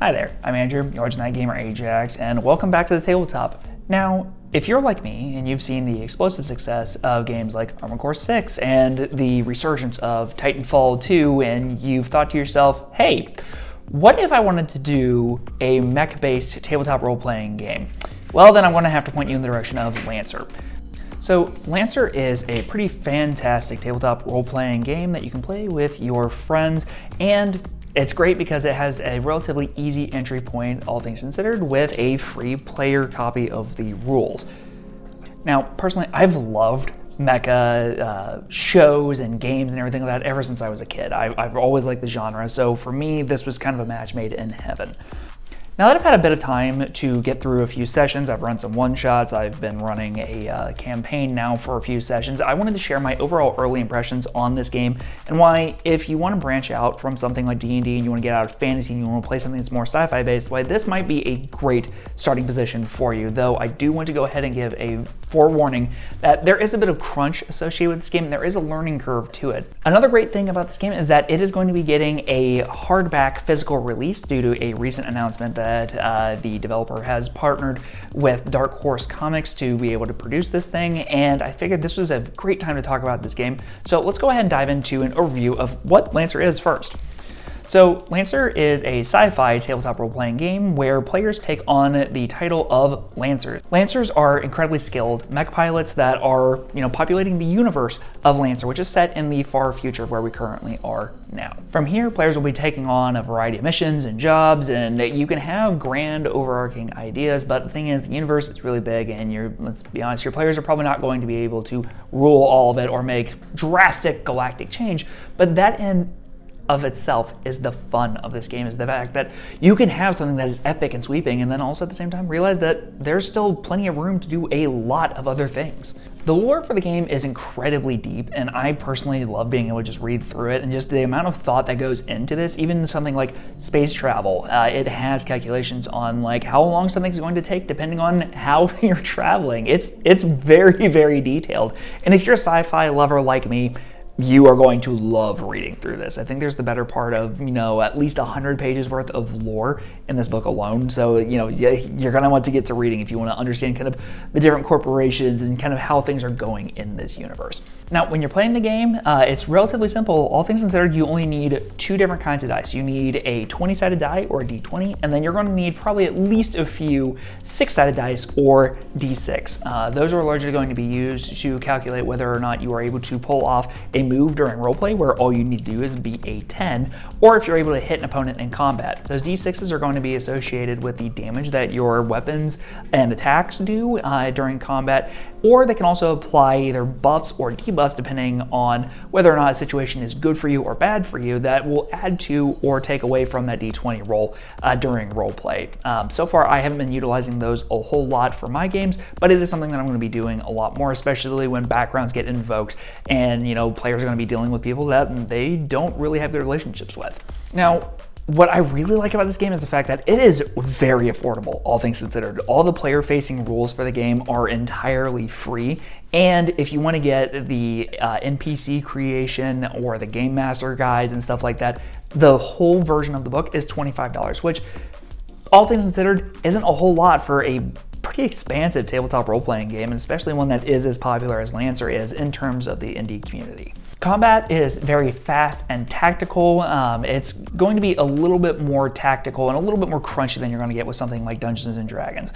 Hi there, I'm Andrew, your ThatGamerAjax, and welcome back to the tabletop. Now, if you're like me and you've seen the explosive success of games like Armored Core 6 and the resurgence of Titanfall 2, and you've thought to yourself, hey, what if I wanted to do a mech-based tabletop role-playing game? Well, then I'm going to have to point you in the direction of Lancer. So Lancer is a pretty fantastic tabletop role-playing game that you can play with your friends, and it's great because it has a relatively easy entry point, all things considered, with a free player copy of the rules. Now, personally, I've loved mecha shows and games and everything like that ever since I was a kid. I've always liked the genre, so for me, this was kind of a match made in heaven. Now that I've had a bit of time to get through a few sessions, I've run some one-shots, I've been running a campaign now for a few sessions, I wanted to share my overall early impressions on this game and why, if you want to branch out from something like D&D and you want to get out of fantasy and you want to play something that's more sci-fi based, why this might be a great starting position for you. Though I do want to go ahead and give a forewarning that there is a bit of crunch associated with this game and there is a learning curve to it. Another great thing about this game is that it is going to be getting a hardback physical release due to a recent announcement that the developer has partnered with Dark Horse Comics to be able to produce this thing, and I figured this was a great time to talk about this game. So let's go ahead and dive into an overview of what Lancer is first. So Lancer is a sci-fi tabletop role-playing game where players take on the title of Lancers. Lancers are incredibly skilled mech pilots that are, populating the universe of Lancer, which is set in the far future of where we currently are now. From here, players will be taking on a variety of missions and jobs, and you can have grand overarching ideas, but the thing is, the universe is really big, and let's be honest, your players are probably not going to be able to rule all of it or make drastic galactic change, but that of itself is the fun of this game, is the fact that you can have something that is epic and sweeping and then also at the same time realize that there's still plenty of room to do a lot of other things. The lore for the game is incredibly deep, and I personally love being able to just read through it, and just the amount of thought that goes into this, even something like space travel. It has calculations on like how long something's going to take depending on how you're traveling. It's very, very detailed, and if you're a sci-fi lover like me, you are going to love reading through this. I think there's the better part of, at least 100 pages worth of lore in this book alone. So, you're going to want to get to reading if you want to understand kind of the different corporations and kind of how things are going in this universe. Now, when you're playing the game, it's relatively simple. All things considered, you only need two different kinds of dice. You need a 20-sided die or a D20, and then you're going to need probably at least a few 6-sided dice or D6. Those are largely going to be used to calculate whether or not you are able to pull off a move during roleplay where all you need to do is be a 10, or if you're able to hit an opponent in combat. Those D6s are going to be associated with the damage that your weapons and attacks do during combat, or they can also apply either buffs or debuffs depending on whether or not a situation is good for you or bad for you that will add to or take away from that D20 roll during roleplay. So far, I haven't been utilizing those a whole lot for my games, but it is something that I'm going to be doing a lot more, especially when backgrounds get invoked and players are going to be dealing with people that they don't really have good relationships with. Now, what I really like about this game is the fact that it is very affordable, all things considered. All the player-facing rules for the game are entirely free, and if you want to get the NPC creation or the Game Master guides and stuff like that, the whole version of the book is $25, which, all things considered, isn't a whole lot for a pretty expansive tabletop role-playing game, and especially one that is as popular as Lancer is in terms of the indie community. Combat is very fast and tactical. It's going to be a little bit more tactical and a little bit more crunchy than you're going to get with something like Dungeons and Dragons.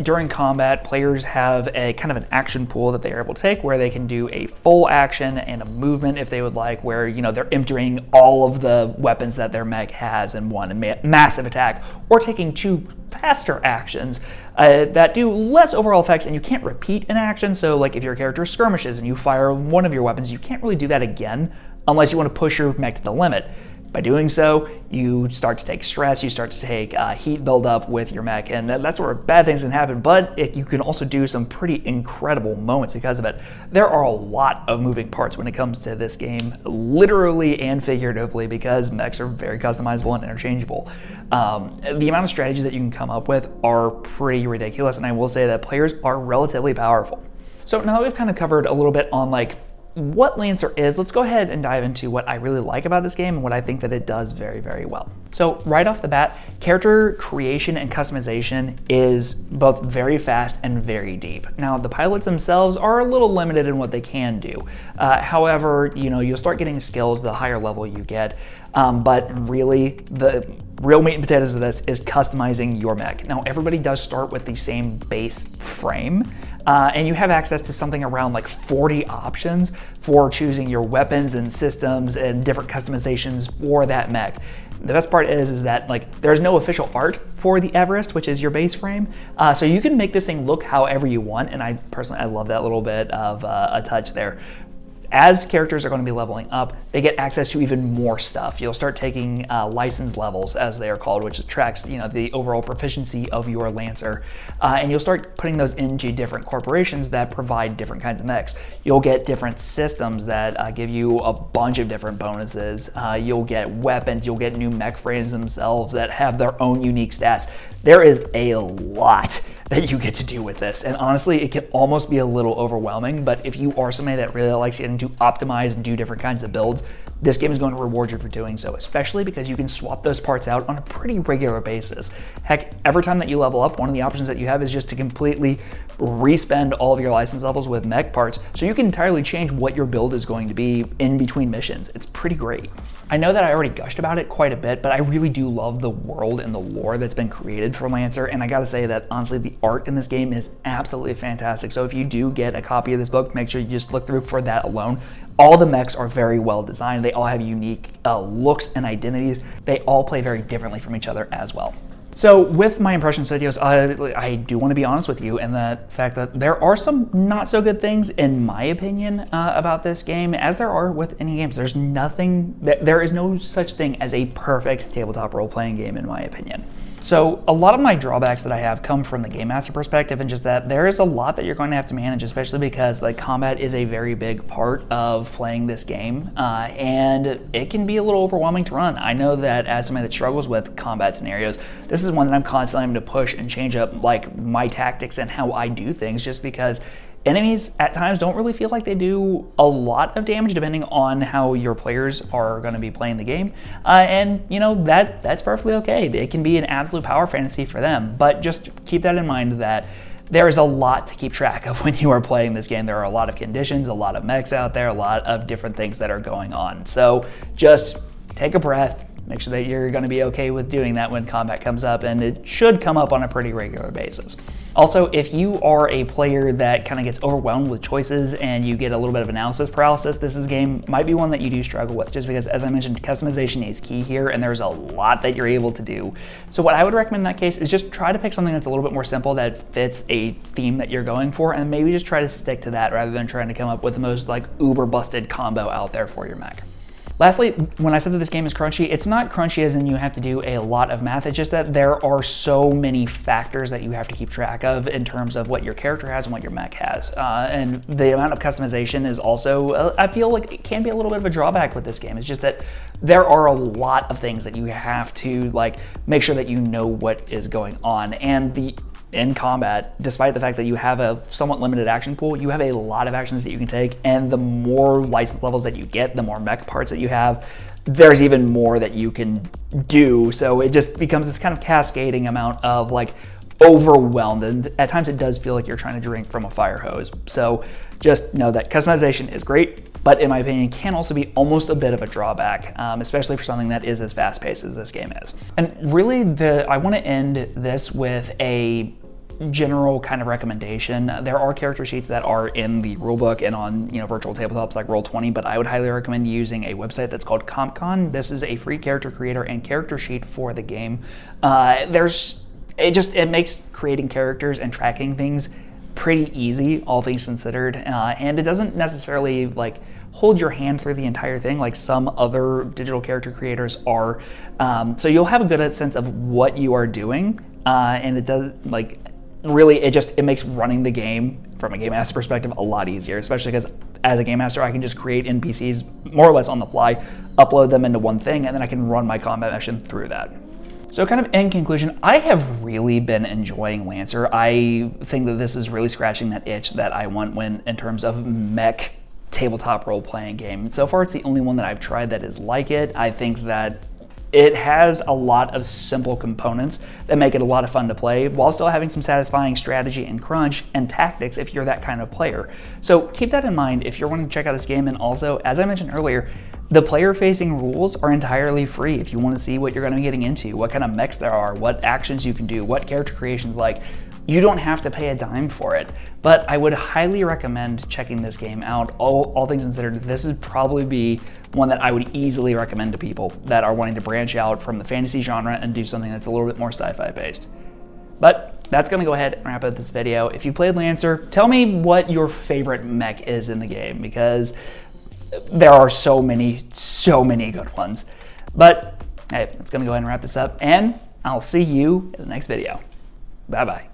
During combat, players have a kind of an action pool that they are able to take where they can do a full action and a movement if they would like, where they're emptying all of the weapons that their mech has in one massive attack, or taking two faster actions that do less overall effects, and you can't repeat an action. So like if your character skirmishes and you fire one of your weapons, you can't really do that again unless you want to push your mech to the limit. By doing so, you start to take stress, you start to take heat buildup with your mech, and that's where bad things can happen, but you can also do some pretty incredible moments because of it. There are a lot of moving parts when it comes to this game, literally and figuratively, because mechs are very customizable and interchangeable. The amount of strategies that you can come up with are pretty ridiculous, and I will say that players are relatively powerful. So now that we've kind of covered a little bit on like what Lancer is, let's go ahead and dive into what I really like about this game and what I think that it does very, very well. So right off the bat, character creation and customization is both very fast and very deep. Now, the pilots themselves are a little limited in what they can do. However, you'll start getting skills the higher level you get. But really, the real meat and potatoes of this is customizing your mech. Now, everybody does start with the same base frame, and you have access to something around like 40 options for choosing your weapons and systems and different customizations for that mech. The best part is that there's no official art for the Everest, which is your base frame, so you can make this thing look however you want, and I love that little bit of a touch there. As characters are going to be leveling up, they get access to even more stuff. You'll start taking license levels, as they are called, which tracks the overall proficiency of your Lancer, and you'll start putting those into different corporations that provide different kinds of mechs. You'll get different systems that give you a bunch of different bonuses. You'll get weapons. You'll get new mech frames themselves that have their own unique stats. There is a lot that you get to do with this, and honestly, it can almost be a little overwhelming, but if you are somebody that really likes getting to optimize and do different kinds of builds, this game is going to reward you for doing so, especially because you can swap those parts out on a pretty regular basis. Heck, every time that you level up, one of the options that you have is just to completely respend all of your license levels with mech parts, so you can entirely change what your build is going to be in between missions. It's pretty great. I know that I already gushed about it quite a bit, but I really do love the world and the lore that's been created for Lancer, and I gotta say that honestly the art in this game is absolutely fantastic. So if you do get a copy of this book, make sure you just look through for that alone. All the mechs are very well designed. They all have unique looks and identities. They all play very differently from each other as well. So with my impressions videos, I do want to be honest with you in the fact that there are some not so good things, in my opinion, about this game, as there are with any games. There is no such thing as a perfect tabletop role-playing game, in my opinion. So a lot of my drawbacks that I have come from the game master perspective, and just that there is a lot that you're going to have to manage, especially because combat is a very big part of playing this game, and it can be a little overwhelming to run. I know that as somebody that struggles with combat scenarios, this is one that I'm constantly having to push and change up my tactics and how I do things, just because enemies at times don't really feel like they do a lot of damage depending on how your players are going to be playing the game, and that's perfectly okay. It can be an absolute power fantasy for them, but just keep that in mind that there is a lot to keep track of when you are playing this game. There are a lot of conditions, a lot of mechs out there, a lot of different things that are going on. So just take a breath, make sure that you're going to be okay with doing that when combat comes up, and it should come up on a pretty regular basis. Also, if you are a player that kind of gets overwhelmed with choices and you get a little bit of analysis paralysis, this game might be one that you do struggle with, just because, as I mentioned, customization is key here, and there's a lot that you're able to do. So what I would recommend in that case is just try to pick something that's a little bit more simple, that fits a theme that you're going for, and maybe just try to stick to that rather than trying to come up with the most uber busted combo out there for your mech. Lastly, when I said that this game is crunchy, it's not crunchy as in you have to do a lot of math. It's just that there are so many factors that you have to keep track of in terms of what your character has and what your mech has. And the amount of customization is also, I feel like it can be a little bit of a drawback with this game. It's just that there are a lot of things that you have to make sure that you know what is going on. And in combat, despite the fact that you have a somewhat limited action pool, you have a lot of actions that you can take, and the more license levels that you get, the more mech parts that you have, there's even more that you can do. So it just becomes this kind of cascading amount of overwhelmed, and at times it does feel like you're trying to drink from a fire hose. So just know that customization is great, but in my opinion can also be almost a bit of a drawback, especially for something that is as fast-paced as this game is. And really, I want to end this with a general kind of recommendation. There are character sheets that are in the rulebook and on virtual tabletops like Roll20, but I would highly recommend using a website that's called CompCon. This is a free character creator and character sheet for the game. It makes creating characters and tracking things pretty easy, all things considered, and it doesn't necessarily hold your hand through the entire thing like some other digital character creators are. So you'll have a good sense of what you are doing, and it does really, it makes running the game from a game master perspective a lot easier, especially because as a game master, I can just create NPCs more or less on the fly, upload them into one thing, and then I can run my combat mission through that. So kind of in conclusion, I have really been enjoying Lancer. I think that this is really scratching that itch that I want in terms of mech tabletop role-playing game. So far, it's the only one that I've tried that is like it. I think that it has a lot of simple components that make it a lot of fun to play while still having some satisfying strategy and crunch and tactics if you're that kind of player. So keep that in mind if you're wanting to check out this game. And also, as I mentioned earlier, the player-facing rules are entirely free if you want to see what you're going to be getting into, what kind of mechs there are, what actions you can do, what character creation's like. You don't have to pay a dime for it, but I would highly recommend checking this game out. All things considered, this would probably be one that I would easily recommend to people that are wanting to branch out from the fantasy genre and do something that's a little bit more sci-fi based. But that's going to go ahead and wrap up this video. If you played Lancer, tell me what your favorite mech is in the game, because there are so many good ones. But hey, that's going to go ahead and wrap this up, and I'll see you in the next video. Bye-bye.